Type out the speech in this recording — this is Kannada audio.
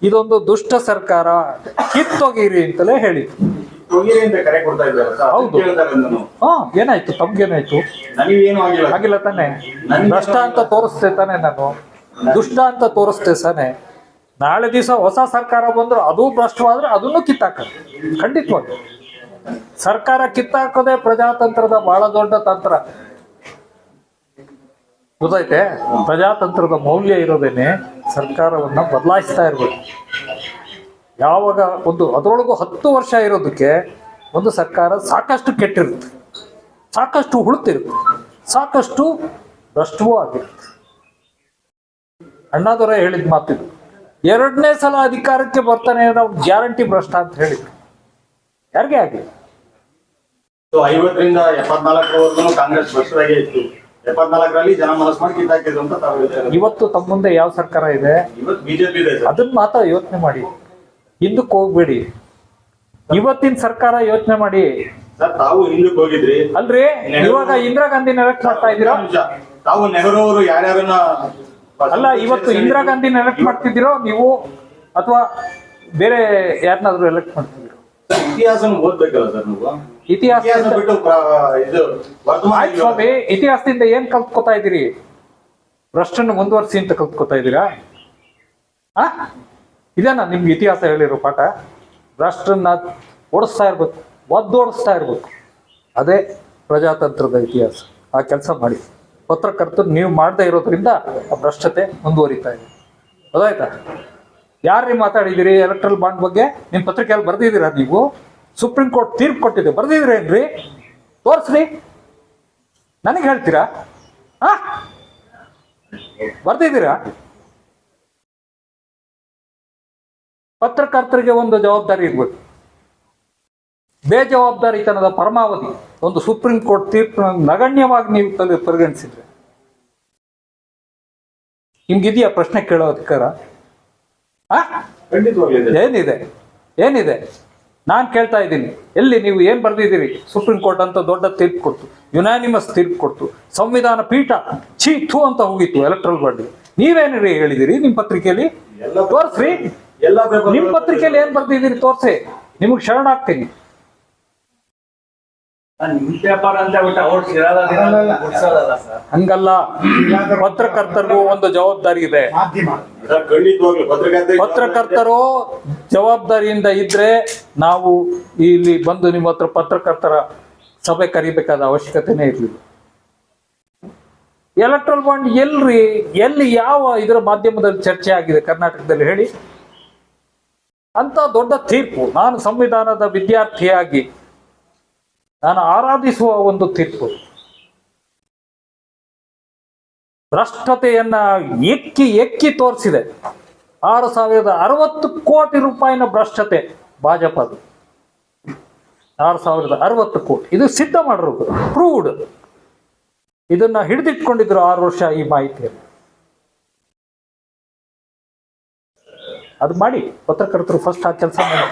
ಇದೊಂದು ದುಷ್ಟ ಸರ್ಕಾರ, ಕಿತ್ತೊಗಿರಿ ಅಂತಲೇ ಹೇಳಿ. ಹೌದು. ಏನಾಯ್ತು? ತಮ್ಗೇನಾಯ್ತು? ಆಗಿಲ್ಲ ತಾನೆ? ಭ್ರಷ್ಟ ಅಂತ ತೋರಿಸ್ತೆ ತಾನೆ ನಾನು, ದುಷ್ಟ ಅಂತ ತೋರಿಸ್ತೆ ತಾನೆ. ನಾಳೆ ದಿವಸ ಹೊಸ ಸರ್ಕಾರ ಬಂದ್ರು ಅದು ಭ್ರಷ್ಟವಾದ್ರೆ ಅದನ್ನು ಕಿತ್ತಾಕ, ಖಂಡಿತವಾಗಿ. ಸರ್ಕಾರ ಕಿತ್ತಾಕೋದೇ ಪ್ರಜಾತಂತ್ರದ ಬಹಳ ದೊಡ್ಡ ತಂತ್ರ, ಗೊತ್ತೈತೆ? ಪ್ರಜಾತಂತ್ರದ ಮೌಲ್ಯ ಇರೋದೇನೆ ಸರ್ಕಾರವನ್ನ ಬದಲಾಯಿಸ್ತಾ ಇರ್ಬೇಕು. ಯಾವಾಗ ಅದರೊಳಗೂ 10 ವರ್ಷ ಇರೋದಕ್ಕೆ ಒಂದು ಸರ್ಕಾರ ಸಾಕಷ್ಟು ಕೆಟ್ಟಿರುತ್ತೆ, ಸಾಕಷ್ಟು ಹುಳುತ್ತಿರುತ್ತೆ, ಸಾಕಷ್ಟು ಭ್ರಷ್ಟವೂ ಆಗಿರುತ್ತೆ. ಅಣ್ಣಾದೊರೆ ಹೇಳಿದ ಮಾತಿದು, 2ನೇ ಸಲ ಅಧಿಕಾರಕ್ಕೆ ಬರ್ತಾನೆ ನಾವು ಗ್ಯಾರಂಟಿ ಭ್ರಷ್ಟ ಅಂತ ಹೇಳಿದ್ರು. ಯಾರಿಗೆ ಆಗಲಿ? 50ರಿಂದ 74ರವರೆಗೂ ಕಾಂಗ್ರೆಸ್ ಭ್ರಷ್ಟರಾಗೇ ಇತ್ತು. 74ರಲ್ಲಿ ಜನ ಮನಸ್ಸು ಮಾಡಿ ಕಿತ್ತಾಕಿದ್ರು ಅಂತ ತಾವು ಹೇಳ್ತಾರೆ. ಇವತ್ತು ತಮ್ಮ ಮುಂದೆ ಯಾವ ಸರ್ಕಾರ ಇದೆ? ಇವತ್ತು ಬಿಜೆಪಿ ಇದೆ. ಅದನ್ನ ಮಾತ್ರ ಯೋಚನೆ ಮಾಡಿ, ಹಿಂದಕ್ಕೆ ಹೋಗ್ಬೇಡಿ. ಇವತ್ತಿನ ಸರ್ಕಾರ ಯೋಚನೆ ಮಾಡಿ. ಸರ್, ತಾವು ಹಿಂದಕ್ಕೆ ಹೋಗಿದ್ರಿ ಅಲ್ರಿ, ಇವಾಗ ಇಂದಿರಾ ಗಾಂಧಿನ ಎಲೆಕ್ಟ್ ಮಾಡ್ತಾ ಇದ್ದೀರಾ? ತಾವು ನೆಹರು ಅವರು ಯಾರ್ಯಾರನ್ನ ಅಲ್ಲ, ಇವತ್ತು ಇಂದಿರಾ ಗಾಂಧಿನ ಎಲೆಕ್ಟ್ ಮಾಡ್ತಿದ್ದೀರೋ ನೀವು, ಅಥವಾ ಬೇರೆ ಯಾರನ್ನಾದ್ರೂ ಎಲೆಕ್ಟ್ ಮಾಡ್ತಿದ್ದೀರೋ? ಇತಿಹಾಸ ಓದ್ಬೇಕಲ್ಲ ಸರ್ ನೀವು. ಇತಿಹಾಸ ಬಿಟ್ಟು ಆಯ್ತು ಸ್ವಾಮಿ, ಇತಿಹಾಸದಿಂದ ಏನ್ ಕಲ್ತ್ಕೋತಾ ಇದ್ದೀರಿ? ಭ್ರಷ್ಟನ್ನು ಮುಂದುವರಿಸಿ ಅಂತ ಕಲ್ತ್ಕೋತಾ ಇದ್ದೀರಾ? ಇದೇನಾ ನಿಮ್ಗೆ ಇತಿಹಾಸ ಹೇಳಿರೋ ಪಾಠ? ಭ್ರಷ್ಟನ್ನ ಓಡಿಸ್ತಾ ಇರ್ಬೇಕು, ಒದ್ದೋಡಿಸ್ತಾ ಇರ್ಬೇಕು. ಅದೇ ಪ್ರಜಾತಂತ್ರದ ಇತಿಹಾಸ. ಆ ಕೆಲಸ ಮಾಡಿ. ಪತ್ರಕರ್ತರು ನೀವು ಮಾಡದೇ ಇರೋದ್ರಿಂದ ಆ ಭ್ರಷ್ಟತೆ ಮುಂದುವರಿತಾ ಇದೆ. ಗೊತ್ತಾಯ್ತಾ? ಯಾರ್ರೀ ಮಾತಾಡಿದಿರಿ ಎಲೆಕ್ಟ್ರಲ್ ಬಾಂಡ್ ಬಗ್ಗೆ? ನಿಮ್ಮ ಪತ್ರಿಕೆಯಲ್ಲಿ ಬರ್ದಿದ್ದೀರಾ ನೀವು? ಸುಪ್ರೀಂ ಕೋರ್ಟ್ ತೀರ್ಪು ಕೊಟ್ಟಿದೆ, ಬರ್ದಿದ್ರೇನ್ರಿ? ತೋರಿಸ್ರಿ, ನನಗೆ ಹೇಳ್ತೀರಾ? ಬರ್ದಿದ್ದೀರಾ? ಪತ್ರಕರ್ತರಿಗೆ ಒಂದು ಜವಾಬ್ದಾರಿ ಇರ್ಬೇಕು. ಬೇಜವಾಬ್ದಾರಿತನದ ಪರಮಾವಧಿ ಒಂದು ಸುಪ್ರೀಂ ಕೋರ್ಟ್ ತೀರ್ಪನ್ನು ನಗಣ್ಯವಾಗಿ ನೀವು ಪರಿಗಣಿಸಿದ್ರೆ ನಿಮ್ಗಿದೆಯಾ ಪ್ರಶ್ನೆ ಕೇಳೋ ಅಧಿಕಾರ? ಏನಿದೆ? ನಾನು ಕೇಳ್ತಾ ಇದ್ದೀನಿ, ಎಲ್ಲಿ ನೀವು ಏನ್ ಬರ್ದಿದ್ದೀರಿ? ಸುಪ್ರೀಂ ಕೋರ್ಟ್ ಅಂತ ದೊಡ್ಡ ತೀರ್ಪು ಕೊಡ್ತು, ಯುನಾನಿಮಸ್ ತೀರ್ಪು ಕೊಡ್ತು, ಸಂವಿಧಾನ ಪೀಠ ಥೂ ಅಂತ ಹೋಗಿತ್ತು ಎಲೆಕ್ಟ್ರಲ್ ಬಾಂಡ್. ನೀವೇನ್ರಿ ಹೇಳಿದಿರಿ ನಿಮ್ಮ ಪತ್ರಿಕೆಯಲ್ಲಿ? ತೋರಿಸ್ರಿ, ನಿಮ್ಮ ಪತ್ರಿಕೆಯಲ್ಲಿ ಏನ್ ಬರ್ದಿದ್ದೀರಿ ತೋರ್ಸಿ, ನಿಮಗೆ ಶರಣಾಗ್ತೀನಿ. ಹಂಗಲ್ಲ, ಪತ್ರಕರ್ತರಿಗೂ ಒಂದು ಜವಾಬ್ದಾರಿ ಇದೆ. ಪತ್ರಕರ್ತರು ಜವಾಬ್ದಾರಿಯಿಂದ ಇದ್ರೆ ನಾವು ಇಲ್ಲಿ ಬಂದು ನಿಮ್ಮ ಹತ್ರ ಪತ್ರಕರ್ತರ ಸಭೆ ಕರಿಬೇಕಾದ ಅವಶ್ಯಕತೆನೇ ಇರಲಿಲ್ಲ. ಎಲೆಕ್ಟ್ರಲ್ ಬಾಂಡ್ ಎಲ್ಲಿ ಯಾವ ಇದರ ಮಾಧ್ಯಮದಲ್ಲಿ ಚರ್ಚೆ ಆಗಿದೆ ಕರ್ನಾಟಕದಲ್ಲಿ ಹೇಳಿ? ಅಂತ ದೊಡ್ಡ ತೀರ್ಪು, ನಾನು ಸಂವಿಧಾನದ ವಿದ್ಯಾರ್ಥಿಯಾಗಿ ನಾನು ಆರಾಧಿಸುವ ಒಂದು ತೀರ್ಪು. ಭ್ರಷ್ಟತೆಯನ್ನ ಎಕ್ಕಿ ತೋರಿಸಿದೆ. 6060 ಕೋಟಿ ರೂಪಾಯಿನ ಭ್ರಷ್ಟತೆ ಭಾಜಪದು. 6060 ಕೋಟಿ, ಇದು ಸಿದ್ಧ ಮಾಡಿರೋದು, ಪ್ರೂವ್ಡ್. ಇದನ್ನ ಹಿಡಿದಿಟ್ಕೊಂಡಿದ್ರು 6 ವರ್ಷ ಈ ಮಾಹಿತಿಯನ್ನು. ಅದು ಮಾಡಿ, ಪತ್ರಕರ್ತರು ಫಸ್ಟ್ ಆ ಕೆಲಸ ಮಾಡಿ.